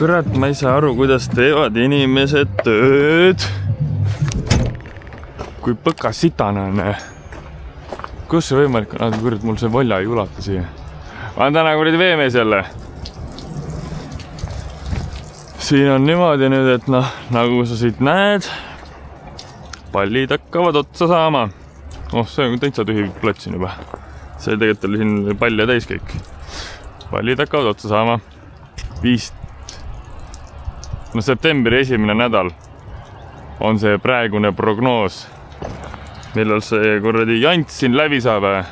Kurat, ma ei saa aru, kuidas teevad inimesed tööd. Kui põka sitane on. Kus see võimalik on? Kurat, mul see volja ei ulata siia. Ma olen täna kuradi veemees jälle. Siin on niimoodi nüüd, et nagu sa siit näed, pallid hakkavad otsa saama. See on täitsa tühi platsin juba. See tegelikult oli siin palle täis kõik. Pallid hakkavad otsa saama. Septembri esimene nädal on see praegune prognoos, millal see kuradi jant siin läbi saab.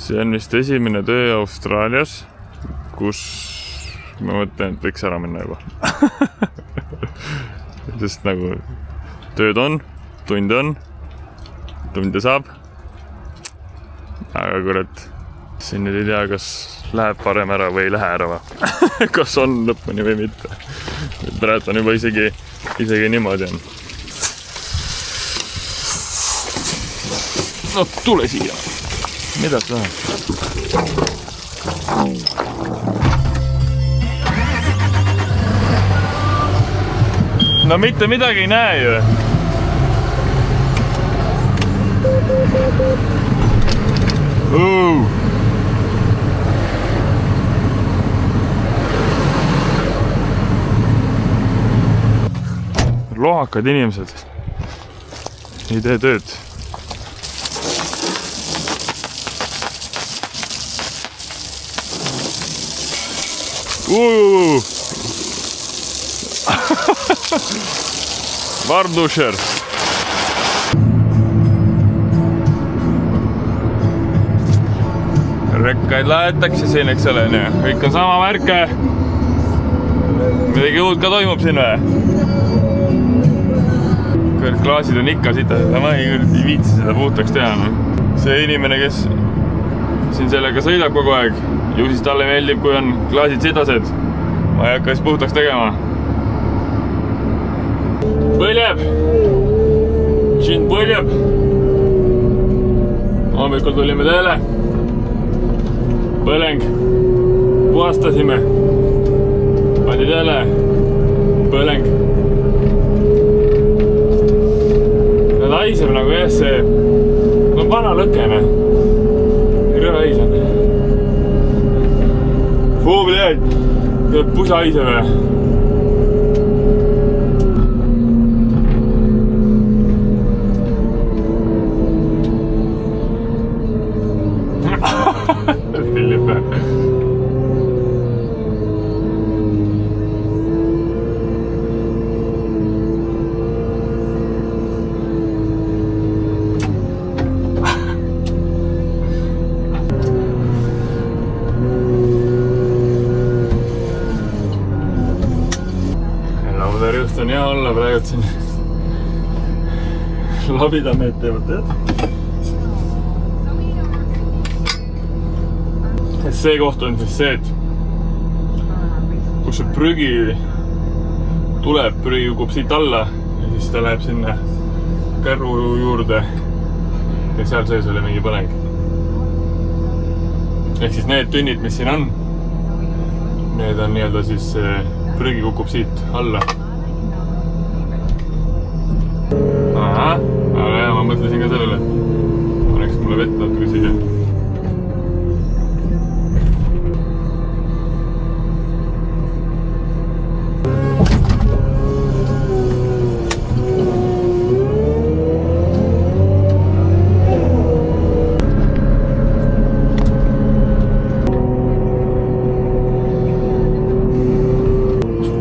See on vist esimene töö Austraalias, kus ma mõtlen, et võiks ära minna juba. Sest nagu tööd on, tunde saab. Aga kurat, siin nüüd ei tea, kas läheb parem ära või ei lähe ära. Kas on lõpuni või mitte. Praegu on juba isegi niimoodi on. No tule siia. Mida sa tahad? No mitte midagi ei näe ju. Lohakad inimesed ei tee tööd. Vardusher. Rekkaid laetakse siin, eks ole. Kõik on sama märke. Midagi uut ka toimub siin või? Klaasid on ikka sita. Ma ei viitsi seda puhtaks teha. See inimene, kes siin sellega sõidab kogu aeg, ju siis talle meeldib, kui on klaasid sitased. Ma ei hakka siis puhtaks tegema. Põljeb! Siin põljeb! Hommikul tulime teele. Põleng. Puhastasime. Pandi teele. Põleng. Nad haiseb nagu see on vana lõkene. Rõve haiseb. Fuu, bled! Pusa haiseb või? Filipe. Laudarjust on hea olla praegu siin. Labidameed teevad tead. See koht on siis see, et kus see prügi tuleb, prügi kukub siit alla ja siis ta läheb sinna kärru juurde ja seal sees oli mingi põleng. Ehk siis need tünnid, mis siin on, need on nii-öelda siis prügi kukub siit alla. Aga jah, ma mõtlesin ka sellele, paneks mulle vett natuke siia.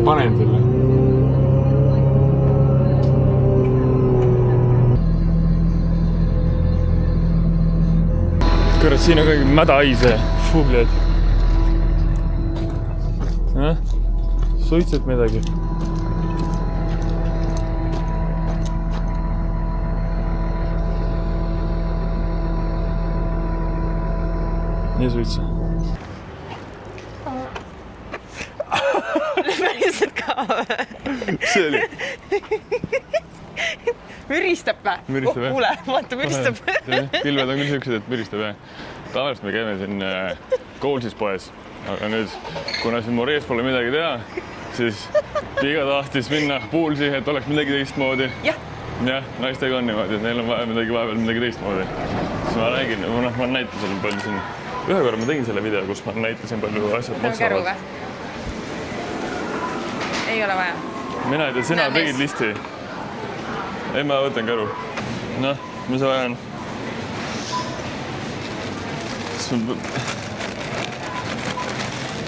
Panen selle. Kurat, siin on kõik mäda haise. Fubled. Suitsed midagi. Nii suitsa. Päriselt ka või? See oli. Müristab või? Müristab jah? Kuule, vaata, müristab. Pilved on küll siuksed, et müristab jah. Tavaliselt me käime siin Colesis poes aga nüüd, kuna siin mu rees pole midagi teha, siis Piga tahtis minna poolsi, et oleks midagi teistmoodi. jah, naistega on niimoodi, et neil on vaja vahepeal midagi teistmoodi. Siis ma räägin, ma näitan sulle palju siin. Ühe korra ma tegin selle video, kus ma näitasin palju asjad maksavad. ei ole vaja. Mina ei tea, sina tegid listi. Ei, ma võtan käru. Noh, mis vaja on?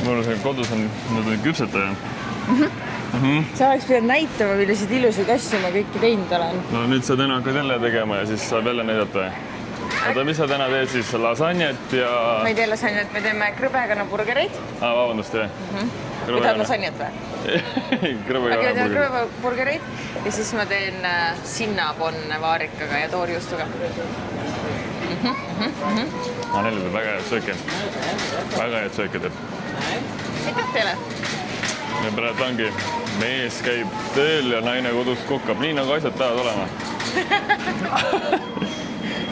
Mul on kodus on, nad on küpsetaja. Sa oleks pidanud näitama, milliseid ilusaid asju ma kõiki teinud olen. No nüüd sa täna hakkad jälle tegema ja siis saab jälle näidata. Oota, mis sa täna teed siis? Lasanjet ja... Ma ei tee lasanjet, me teeme krõbekanaburgereid. Vabandust, jah. Või tahad lasanjet või? Krõbekanaburgereid. Ja siis ma teen sinnaponne vaarikaga ja toorjuustuga. Neil teeb väga head sööke. Väga head sööke teeb. Aitäh teile! Ja praegu ongi, mees käib tööl ja naine kodus kokkab, nii nagu asjad peavad olema.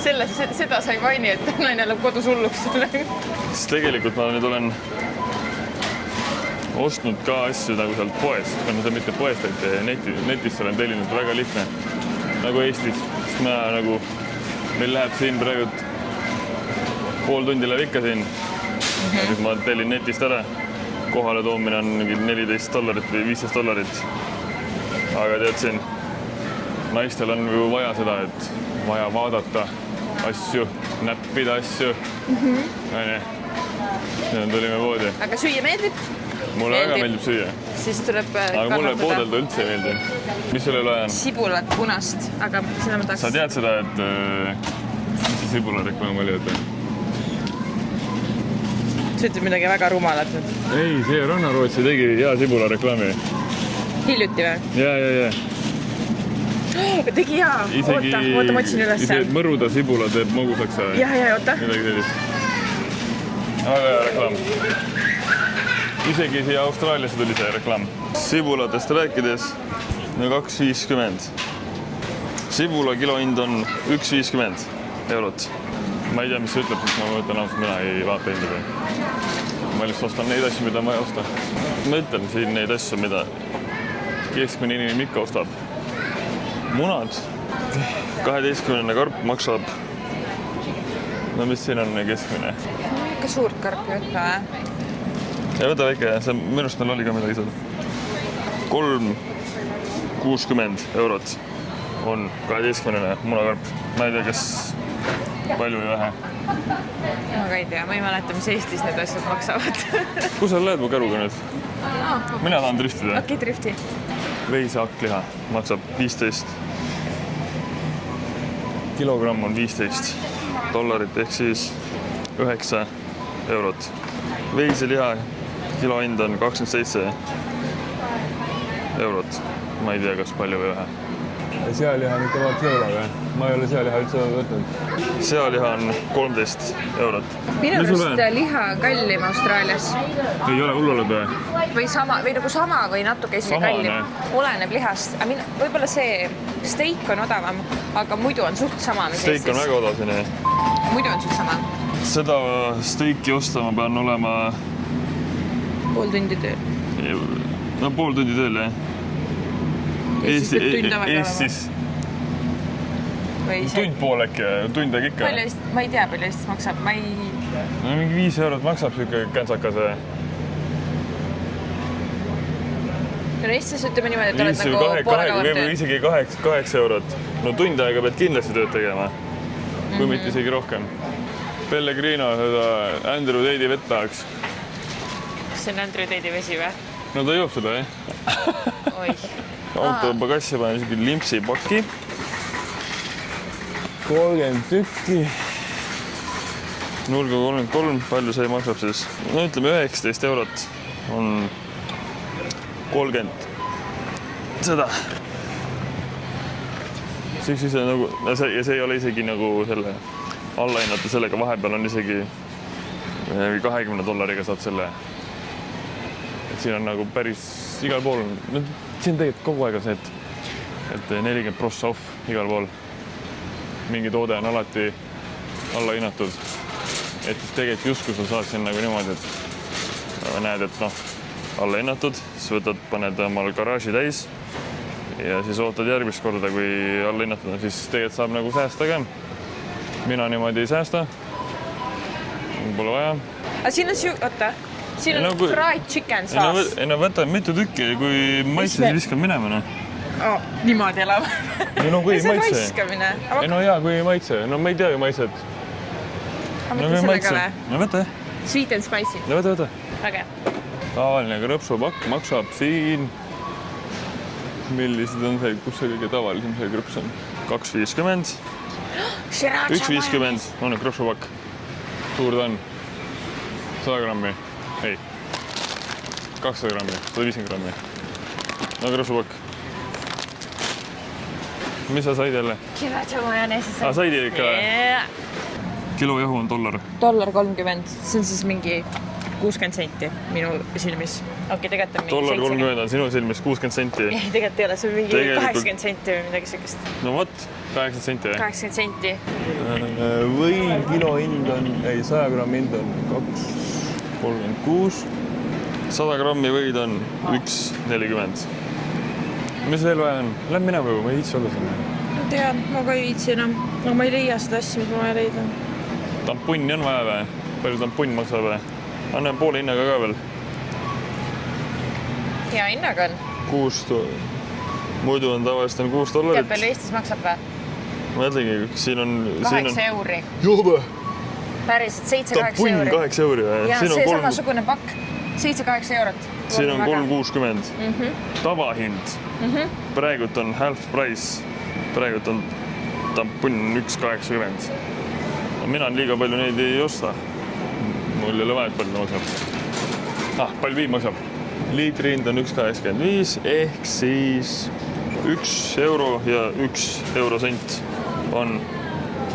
Seda sa ei maini, et naine läheb kodus hulluks. Siis tegelikult ma nüüd olen ostnud ka asju nagu sealt poest. Ma seda mitte poest, et netist olen tellinud väga lihtne. Nagu Eestis. Sest ma nagu, meil läheb siin praegu pool tundi läheb ikka siin. Nüüd ma tellin netist ära. Kohale toomine on $14 või $15. Aga tead siin, naistel on ju vaja seda, et vaja vaadata asju, näppida asju. Tulime poodi. Aga süüa meeldib? Mulle väga meeldib süüa. Siis tuleb aga mulle poodelda üldse ei meeldi. Mis sulle vaja on? Sibulat punast, aga seda ma tahaks... Sa tead seda, et mis see sibula reklaam oli, et... Sa ütled midagi väga rumalat nüüd. Ei, see Rannarootsi tegi hea sibula reklaami. Hiljuti või? Ja. Tegi hea. Oota, ma otsin üles. Isegi mõruda sibula teeb magusaks. Ja, oota. Midagi sellist. Väga hea reklaam. Isegi siia Austraaliasse tuli see reklaam. Sibulatest rääkides 2,50. Sibula kilohind on 1,50 €. Ma ei tea, mis see ütleb, sest ma mõtlen ausalt, mina ei vaata hindade. Ma lihtsalt ostan neid asju, mida ma ei osta. Ma ütlen siin neid asju, mida keskmine inimene ikka ostab. Munad. 12 karp maksab. No mis siin on keskmine? Ikka suurt karpi võtta, või? Ja võta väike, minu arust meil oli ka midagi seal. 3,60 € on 12 munakarp. Ma ei tea, kas palju või vähe. Ma ka ei tea, ma ei mäleta, mis Eestis need asjad maksavad. Kus sa lähed mu käruga nüüd? Mina tahan driftida. Okei, drifti. Veisehakliha maksab 15. Kilogramm on $15 ehk siis 9 €. Veiseliha kilohind on 27 €. Ma ei tea, kas palju või vähe. Sealiha on ikka vaat euro või? Ma ei ole sealiha üldse võtnud. Sealiha on 13 €. Minu arust liha on kallim Austraalias. Ei ole hulluled või? Või nagu sama või natuke isegi kallim. Oleneb lihast. Võib-olla see steak on odavam, aga muidu on suht sama. Steak on väga odav siin. Muidu on suht sama. Seda steaki osta ma pean olema... Pool tundi tööl. No pool tundi tööl, jah. Eestis. Tund pool äkki, tund äkki ikka. Ma ei tea, palju Eestis maksab. No mingi 5 € maksab siuke käntsakas. Eestis ütleme niimoodi, et oled nagu poole kauem tööl. Isegi 8 €. No tund aega pead kindlasti tööd tegema. Kui mitte isegi rohkem. Pellegrino seda Andrew Tate'i vett tahaks. See on Andrew Tate'i vesi või? No ta joob seda, jah. Oih. Auto pagassi panen isegi limpsi paki. 30 tükki. 0,33, palju see maksab siis? No ütleme 19 € on 30 seda. Siis nagu, ja see ei ole isegi nagu selle allahinnata, sellega vahepeal on isegi $20 saad selle. Et siin on nagu päris igal pool, no siin tegelikult kogu aeg on see, et 40% off igal pool. Mingi toode on alati allahinnatud. Et siis tegelikult justkui sa saad siin nagu niimoodi, et näed, et noh, alla hinnatud, siis võtad, paned omal garaaži täis ja siis ootad järgmist korda, kui alla hinnatud on, siis tegelikult saab nagu säästa ka. Mina niimoodi ei säästa. Pole vaja. Aga siin on oota, siin on fried chicken sauce. Ei no võta mitu tükki, kui maitse, siis viskab minema, noh. Niimoodi elab. Ei no kui ei maitse. See on raiskamine. Ei no jaa, kui ei maitse. No ma ei tea ju maitset. Aga mõtle sellega või? No võta jah. Sweet and spicy. No võta. Väga. Tavaline krõpsupakk maksab siin. Millised on see, kus see kõige tavalisem see krõps on? 2,50. 1,50 on krõpsupakk. Suur ta on. 100 grammi. Ei. 200 grammi. 150 grammi. No krõpsupakk. Mis sa said jälle? Sriracha majoneesi said. Said ikka või? Kilo jahu on $1. $30. See on siis mingi 60 senti minu silmis. Okei, tegelikult on mingi $30 on sinu silmis 60 senti. Ei, tegelikult ei ole. See on mingi 80 senti või midagi sellist. No vot, 80 senti. 80 senti. Või kilo hind on, 100 grammi hind on 2,36. 100 grammi võid on 1,40. Mis veel vaja on? Lähme minema juba, ma ei viitsi olla sinna. Ma tean, ma ka ei viitsi enam. No ma ei leia seda asja, mis ma vaja leida. Tampunni on vaja või? Palju tampunn maksab või? Annan poole hinnaga ka veel. Hea hinnaga on. 6. Muidu on tavaliselt on $6. Tead, palju Eestis maksab või? Ma mõtlengi, siin on... 8 euri. Jube! Päriselt 7-8 euri. Tampunn 8 euri või? Ja see samasugune pakk. 7-8 eurot. Siin on 3,60. Tavahind. Praegult on half price. Praegult on tampunn 1,80. Mina liiga palju neid ei osta. Mul ei ole vaja, et palju maksab. Palju viim maksab. Liitri hind on 1,85 ehk siis 1 euro ja 1 eurosent on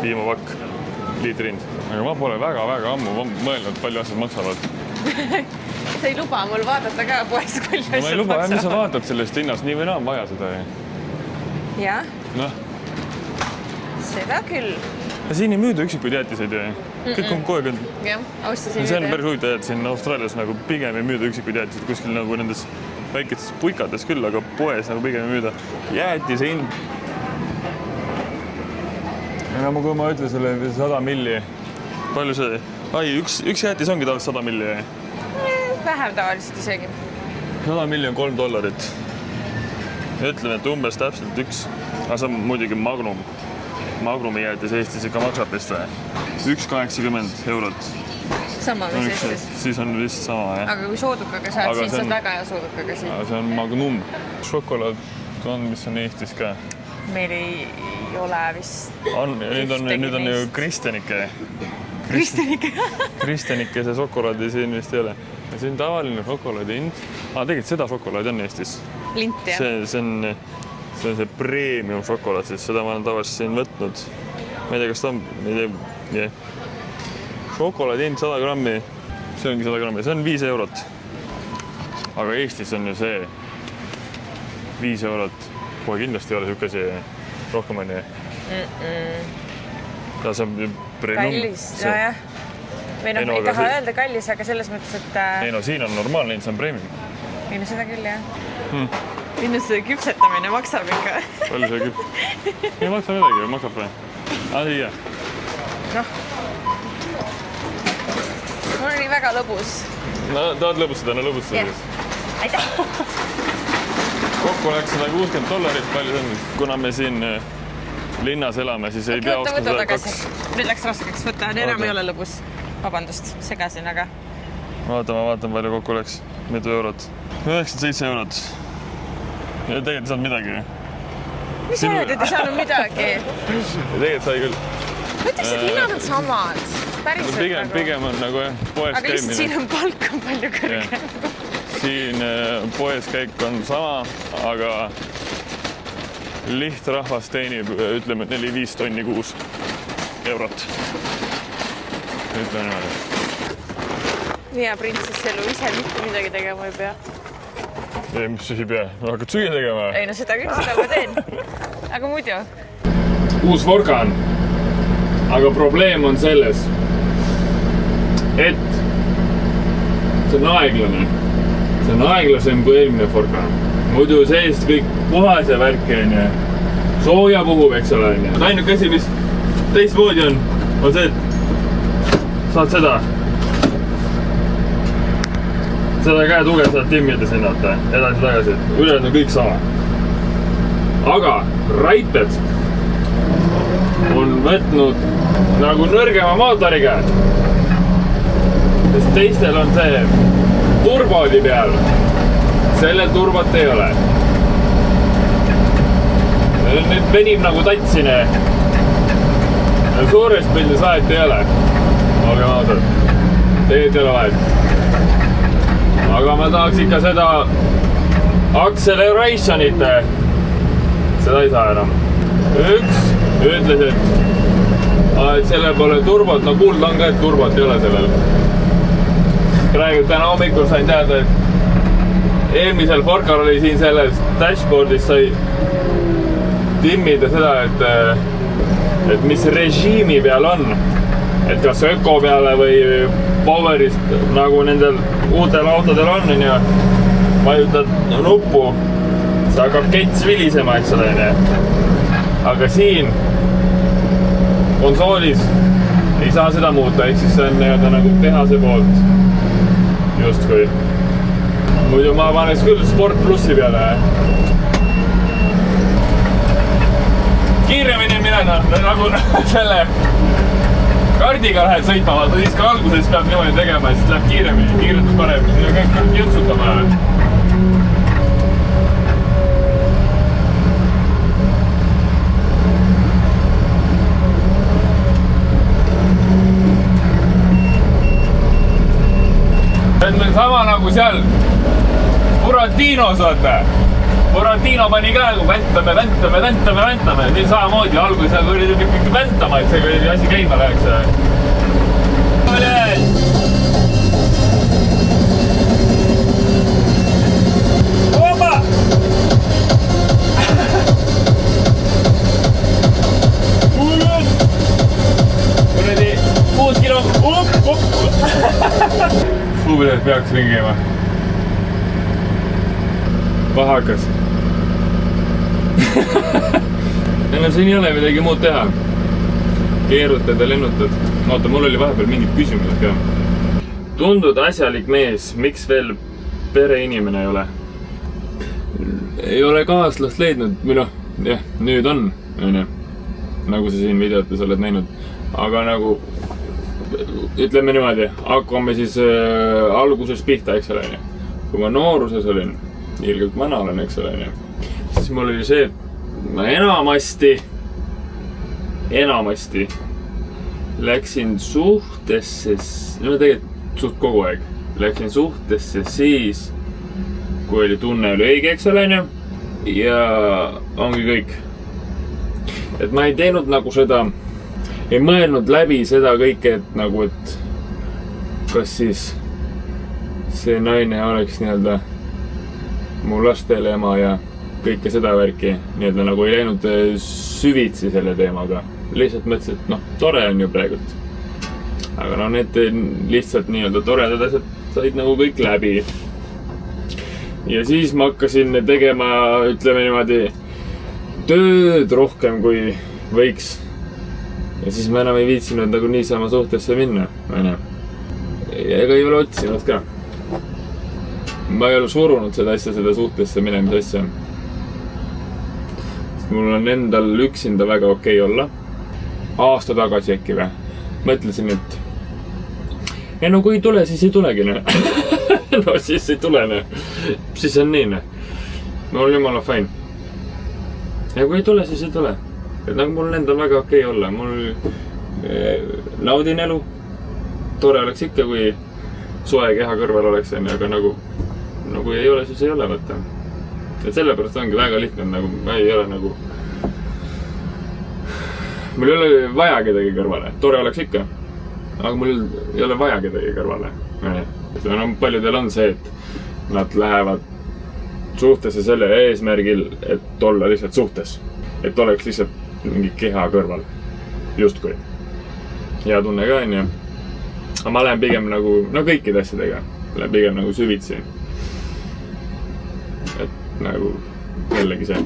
viimapakk liitri hind. Aga ma pole väga ammu mõelnud, palju asjad maksavad. Sa ei luba mul vaadata ka poes, palju asjad maksavad. Ma ei luba, mis sa vaatad sellest hinnast, nii või naa on vaja seda. Jah? Noh. Seda küll. Siin ei müüda üksikuid jäätiseid ju. Kõik on kogu aeg. Jah, austasin. See on päris huvitav, et siin Austraalias nagu pigem ei müüda üksikuid jäätiseid kuskil nagu nendes väikestes puikades küll, aga poes nagu pigem ei müüda. Jäätise hind. Ja kui ma ütlen selle 100 milli, palju see? Üks jäätis ongi tavaliselt 100 milli. Vähem tavaliselt isegi. 100 milli on $3. Ütleme, et umbes täpselt üks. Aga see on muidugi Magnum. Magnumi jäätis Eestis ikka maksab vist või? 1,80 eurot. Sama mis Eestis. Siis on vist sama, jah. Aga kui soodukaga saad, siis saad väga hea soodukaga siin. See on Magnum. Šokolaad on, mis on Eestis ka. Meil ei ole vist... Nüüd on ju Kristjanike. Kristjanike see šokolaadi siin vist ei ole. See on tavaline šokolaadi hind. Tegelikult seda šokolaadi on Eestis. Lint, jah. See on see premium šokolaad, siis seda ma olen tavaliselt siin võtnud. Ma ei tea, kas ta on... Šokolaadi hind 100 grammi. See ongi 100 grammi. See on 5 eurot. Aga Eestis on ju see 5 eurot. Kohe kindlasti ei ole siuke see rohkem on ju. Ja see on premium. Kallis, jah. Või noh, ei taha öelda kallis, aga selles mõttes, et... Ei no, siin on normaalne hind, see on premium. Ei no seda küll, jah. Minus see küpsetamine maksab ikka. Palju see ei maksa midagi, maksab või? Siia. Noh. Mul oli väga lõbus. No, tahad lõbustada? No lõbustada. Aitäh! Kokku läks $160, palju see on? Kuna me siin linnas elame, siis ei pea ostma seda 2. Nüüd läks raskeks, võtta, enam ei ole lõbus. Vabandust, segasin, aga... Ma vaatan, palju kokku läks. Mitu eurot? 97 eurot. Ja tegelikult ei saanud midagi. Mis sa öeldud, ei saanud midagi? Tegelikult sai küll. Mõtleks, et hinnad on samad. Päriselt pigem on nagu poes käimine. Aga lihtsalt siin on palk on palju kõrgem. Siin poes käik on sama, aga lihtrahvas teenib, ütleme, 4-5 tonni kuus eurot. Ütleme niimoodi. Hea printsesselu, ise mitte midagi tegema ei pea. Ei, mis ei pea? Hakkad süüa tegema? Ei, no seda küll, seda ma teen. Aga muidu? Uus Vorgan. Aga probleem on selles, et see on aeglane. See on aeglasem kui eelmine Forca. Muidu seest kõik puhas ja värki on ja sooja puhub, eks ole. Ainuke asi, mis teistmoodi on see, et saad seda käetuge saad timmida sinna edasi-tagasi, ülejäänud on kõik sama. Aga Raited on võtnud nagu nõrgema mootori käed. Sest teistel on see turbodi peal. Sellel turbot ei ole. Nüüd venib nagu tatsine. Suures pildis vahet ei ole. Olge maasad. Teed ei ole vahet. Aga ma tahaks ikka seda accelerationit. Seda ei saa enam. Üks ütles, et sellel pole turbot. No kuulda on ka, et turbot ei ole sellel. Praegu täna hommikul sain teada, et eelmisel Forcal oli siin selles dashboardis sai timmida seda, et mis režiimi peal on. Et kas öko peale või powerist, nagu nendel uutel autodel on ja vajutad nuppu, see hakkab kets vilisema, eks ole. Aga siin konsoolis ei saa seda muuta, ehk siis see on nagu tehase poolt justkui. Muidu ma paneks küll Sport Plussi peale. Kiiremini minena, nagu selle kardiga lähed sõitma, vaata siis ka alguses peab niimoodi tegema, siis läheb kiiremini, kiiretus paremini, ja kõik jõtsutama. See on sama nagu seal Buratinos, vaata. Burantino pani ka nagu väntame. Nii samamoodi alguses nagu oli ikkagi väntama, et see kui asi käima läheks. Opa! Kuradi 6 kilo. Suupilet peaks ringima. Paha hakkas. Siin ei ole midagi muud teha. Keerutad ja lennutad. Oota, mul oli vahepeal mingid küsimused ka. Tundud asjalik mees, miks veel pereinimene ei ole? Ei ole kaaslast leidnud, või noh, jah, nüüd on, nagu sa siin videotes oled näinud. Aga nagu, ütleme niimoodi, hakkame siis alguses pihta, eks ole. Kui ma nooruses olin, ilgelt vana olen, eks ole, siis mul oli see, et ma enamasti läksin suhtesse, no tegelikult suht kogu aeg, läksin suhtesse siis, kui oli tunne oli õige, eks ole, ja ongi kõik. Et ma ei teinud nagu seda, ei mõelnud läbi seda kõike, et nagu, et kas siis see naine oleks nii-öelda mu lastele ema ja kõike seda värki, nii-öelda nagu ei läinud süvitsi selle teemaga. Lihtsalt mõtlesin, et noh, tore on ju praegult. Aga no need lihtsalt nii-öelda toredad asjad said nagu kõik läbi. Ja siis ma hakkasin tegema, ütleme niimoodi, tööd rohkem kui võiks. Ja siis ma enam ei viitsinud nagu niisama suhtesse minna. Ega ei ole otsinud ka. Ma ei ole surunud seda asja, seda suhtesse minemise asja. Mul on endal üksinda väga okei olla. Aasta tagasi äkki või. Mõtlesin, et no kui ei tule, siis ei tulegi. No siis ei tule. Siis on nii. Mul on jumala fine. Ja kui ei tule, siis ei tule. Et nagu mul endal väga okei olla. Mul naudin elu. Tore oleks ikka, kui soe keha kõrval oleks. Aga nagu kui ei ole, siis ei ole. Võtta. Et sellepärast ongi väga lihtne, nagu ma ei ole nagu... Mul ei ole vaja kedagi kõrvale. Tore oleks ikka. Aga mul ei ole vaja kedagi kõrvale. Paljudel on see, et nad lähevad suhtesse selle eesmärgil, et olla lihtsalt suhtes. Et oleks lihtsalt mingi keha kõrval. Justkui. Hea tunne ka on ju. Aga ma lähen pigem nagu, no kõikide asjadega. pigem nagu süvitsi. Et nagu jällegi see,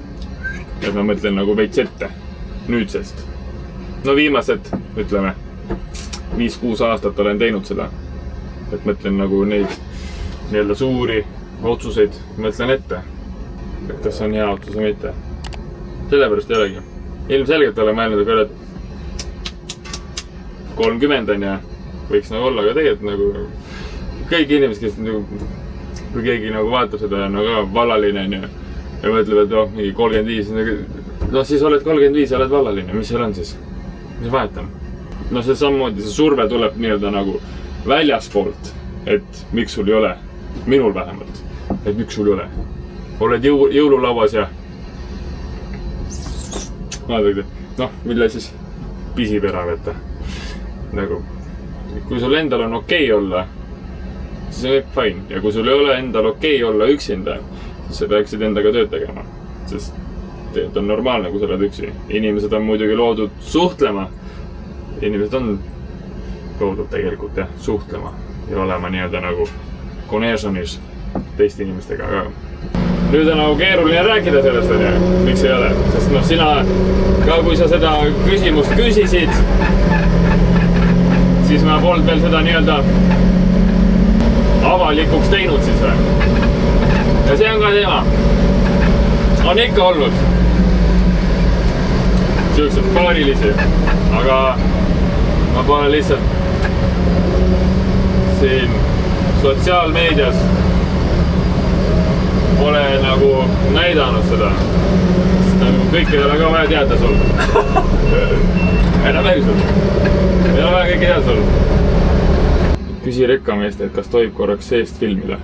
et ma mõtlen nagu veits ette nüüdsest. No viimased, ütleme, 5-6 aastat olen teinud seda. Et mõtlen nagu neid nii-öelda suuri otsuseid, mõtlen ette. Et kas on hea otsus või mitte. Sellepärast ei olegi. Ilmselgelt olen mõelnud, et 30 on ja võiks nagu olla, aga tegelikult nagu kõik inimesed, kes nagu, kui keegi nagu vaatab seda, on nagu vallaline ja mõtleb, et mingi 35, no siis oled 35 ja oled vallaline, mis seal on siis? Mis vahet on? No see sammoodi, see surve tuleb nii-öelda nagu väljaspoolt, et miks sul ei ole, minul vähemalt, et miks sul ei ole. Oled jõululauas ja vaadake, noh, mille siis pisib ära võtta. Nagu, kui sul endal on okei olla, siis on kõik fine. Ja kui sul ei ole endal okei olla üksinda, siis sa peaksid endaga tööd tegema. Sest tegelikult on normaalne, kui sa oled üksi. Inimesed on muidugi loodud suhtlema. Inimesed on loodud tegelikult suhtlema ja olema nii-öelda nagu connectionis teiste inimestega. Aga nüüd on nagu keeruline rääkida sellest, miks ei ole. Sest noh, sina, ka kui sa seda küsimust küsisid, siis ma polnud veel seda nii-öelda avalikuks teinud siis või. Ja see on ka teema. On ikka olnud siuksed paarilisi, aga ma pole lihtsalt siin sotsiaalmeedias pole nagu näidanud seda. Sest nagu kõik ei ole ka vaja teada sul. Enam veel sul. Ei ole vaja kõike teada sul. Küsi rekkameest, et kas tohib korraks seest filmida.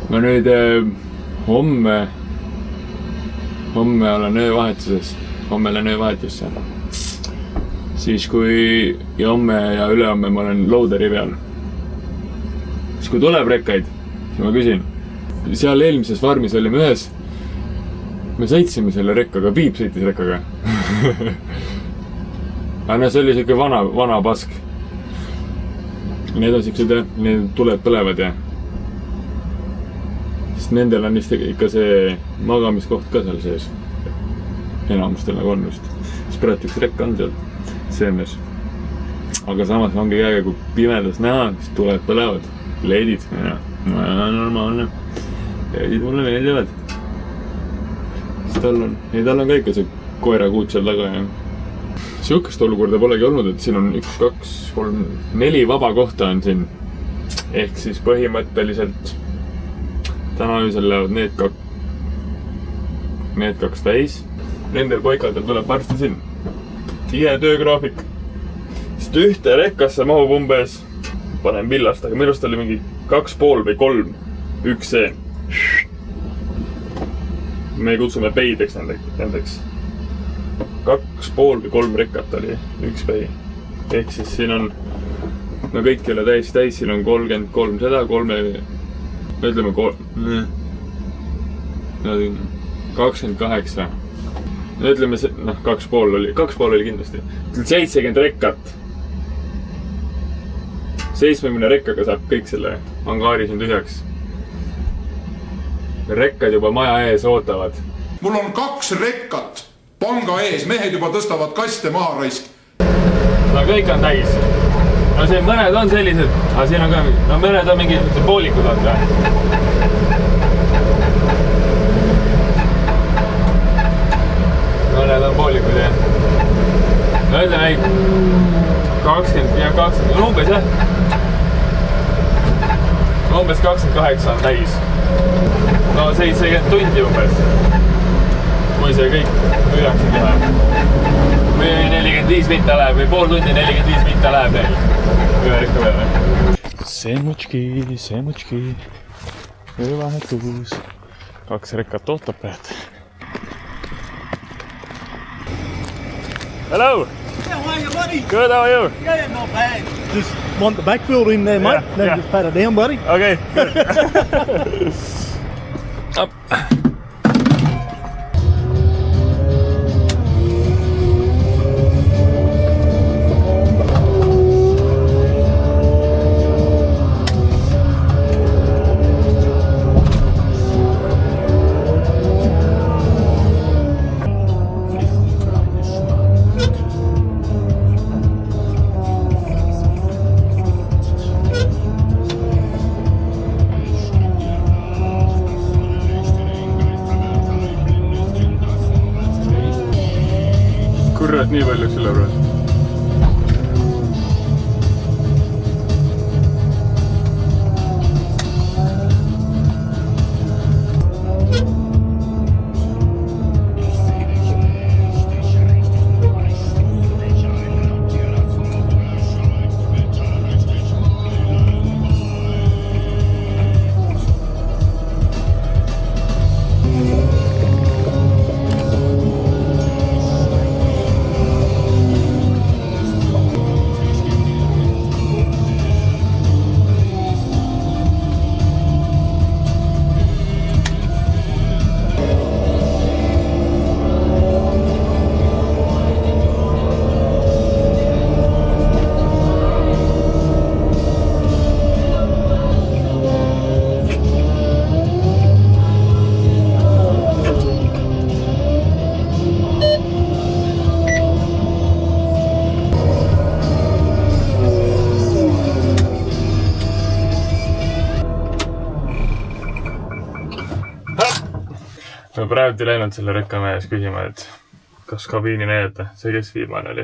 Ma nüüd homme olen öövahetuses. Homme olen öövahetusse. Siis kui ja homme ja ülehomme ma olen loaderi peal. Siis kui tuleb rekkaid, siis ma küsin. Seal eelmises farmis olime ühes. Me sõitsime selle rekkaga, Piip sõitis rekkaga. Aga no see oli siuke vana pask. Need on siuksed, need tuled põlevad ja. Sest nendel on vist ikka see magamiskoht ka seal sees. Enamustel nagu on just. Siis praegu üks rekka on seal seemes. Aga samas ongi käega, kui pimedas näha, siis tuled põlevad. Leedid. Ja normaalne. Leedid mulle meeldivad. Siis tal on ka ikka see koerakuut seal taga ja. Siukest olukorda polegi olnud, et siin on 1, 2, 3, 4 vaba kohta on siin. Ehk siis põhimõtteliselt täna öösel lähevad need kaks täis. Nendel poikadel tuleb varsti siin tihe töögraafik. Sest ühte rekkasse mahub umbes, panen villast, aga minust oli mingi 2,5 või 3, üks see. Me kutsume peideks nendeks. 2,5 või 3 rekkat oli üks pei. Ehk siis siin on, no kõik ei ole täis, siin on 33 seda, 28. No ütleme, noh, 2,5 oli kindlasti. 70 rekkat. 70 rekkaga saab kõik selle angaari siin tühjaks. Rekkad juba maja ees ootavad. Mul on 2 rekkat panga ees, mehed juba tõstavad kaste maha raisk. No kõik on täis. No siin mõned on sellised, aga siin on ka, no mõned on mingid poolikud on või. Mõned on poolikud, jah. No ütleme, 20, no umbes, jah. Umbes 28 on täis. No 70 tundi umbes. Kui see kõik tühjaks läheb. Või 45 mitte läheb või pool tundi 45 mitte läheb neil. Ühe rekka peale. Semutški. Öövahetus. 2 rekkat ootab pealt. Hello! How are you, buddy? Good, how are you? Yeah, not bad. Just want the backfield in there, mate. Then just pat it down, buddy. Okay, good. Up. kurat nii palju üle praegu. Ma praegu ei läinud selle rekkamehes küsima, et kas kabiini näidata, see kes viimane oli.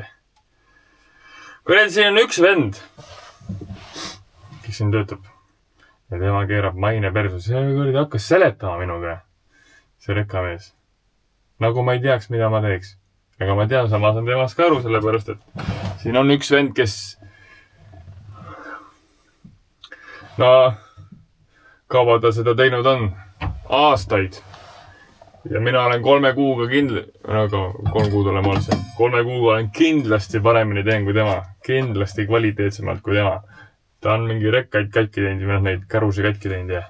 Kurat, siin on üks vend, kes siin töötab ja tema keerab maine persu. See kuradi hakkas seletama minuga, see rekkamees. Nagu ma ei teaks, mida ma teeks. Aga ma tean, ma saan temast ka aru, sellepärast, et siin on üks vend, kes kaua ta seda teinud on? Aastaid. Ja mina olen 3 kuuga 3 kuud olema olnud see. 3 kuuga olen kindlasti paremini teen kui tema. Kindlasti kvaliteetsemalt kui tema. Ta on mingi rekkaid katki teinud ja neid kärusi katki teinud ja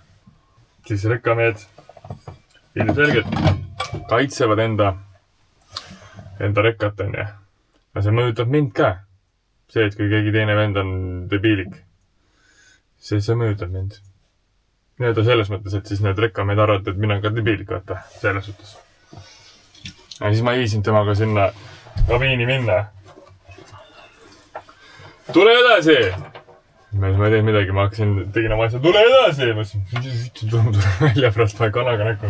siis rekkamehed ilmselgelt kaitsevad enda rekkat on ja. Ja see mõjutab mind ka. See, et kui keegi teine vend on debiilik. See mõjutab mind. Nii-öelda selles mõttes, et siis need rekkamehed arvavad, et mina ka debiilik vaata, selles suhtes. Ja siis ma hiisin temaga sinna kabiini minna. Tule edasi! Ma ei teinud midagi, ma tegin oma asja, tule edasi! Ma tule välja pärast ma kanaga näkku.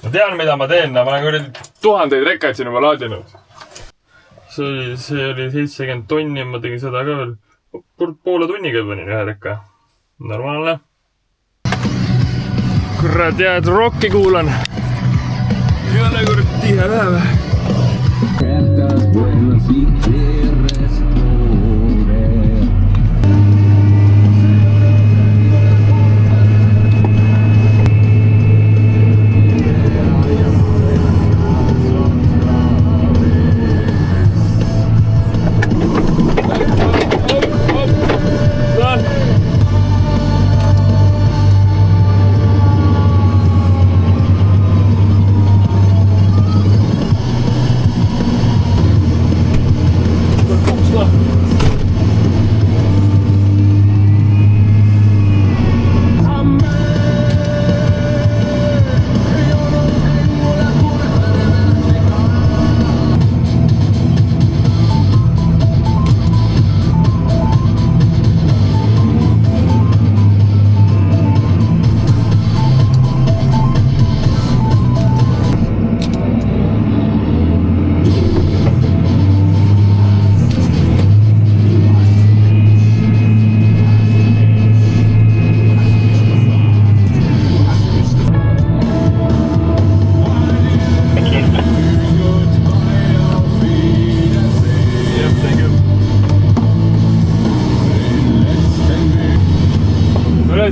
Ma tean, mida ma teen, ma olen 1000 rekkaid siin juba laadinud. See oli 70 tonni, ma tegin seda ka veel. Poole tunniga panin ühe rekka. Normaalne. Kurat, jääd rocki kuulan. Ei ole kurat tihe päev.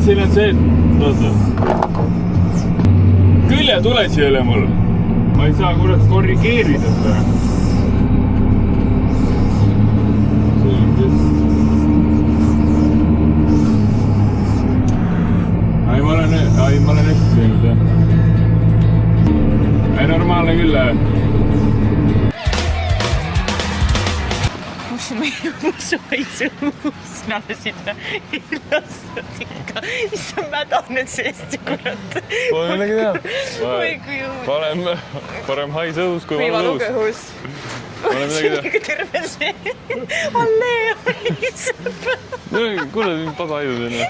Siin on see, küljetulesi ei ole mul. Ma ei saa kurat korrigeerida seda. Ma olen hästi teinud, jah. Ei normaalne küll, Musu ei suus, nad sinna ei lastud ikka. Issa on mädanud seest ja kurat. Pole millegi teha. Parem hais õhus kui valus õhus. Õhus. Pole midagi teha. Terve see. Allee on lihtsalt. Kuule, pada haidu sinna.